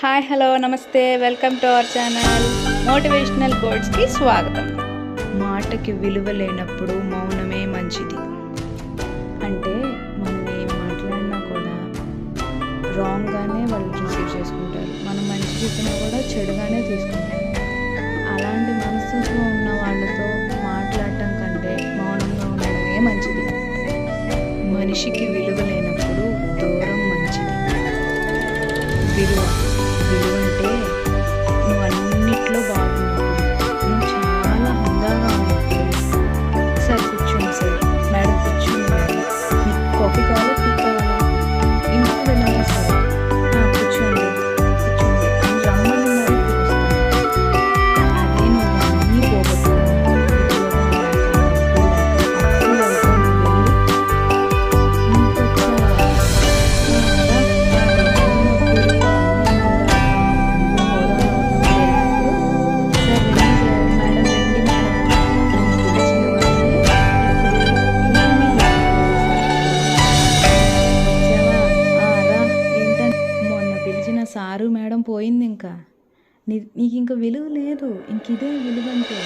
Hi hello namaste welcome to our channel motivational కోట్స్కి స్వాగతం. మాటకి విలువ లేనప్పుడు మౌనమే మంచిది. అంటే మనం ఏం మాట్లాడినా కూడా రాంగ్గానే వాళ్ళు రిసీవ్ చేసుకుంటారు. మనం మంచి చెప్పినా కూడా చెడుగానే తీసుకుంటారు. అలాంటి మనస్తత్వం ఉన్న వాళ్ళతో మాట్లాడటం కంటే మౌనంగా ఉండడమే మంచిది. మనిషికి విలువ లేనప్పుడు దూరం మంచిది. విలువ అంటే నువ్వు అన్నిట్లో బాగున్నప్పుడు, నువ్వు చాలా హుందాగా ఉన్నప్పుడు, సార్ కూర్చోండి సార్, మేడం కూర్చోండి మేడం, మీకు కాఫీ కావాలా టీ కావాలా, ఇంటికి వెళ్ళాలా సార్, కూర్చోండి కూర్చోండి అని రమ్మని మరీ పిలుస్తాను. అదే నువ్వు అన్నీ పోగొట్టుకుని ఉద్యోగం లేక అప్పులతో సారు మేడం పోయింది. ఇంకా నీకు ఇంకా విలువ లేదు. ఇంక ఇదే విలువ అంటే.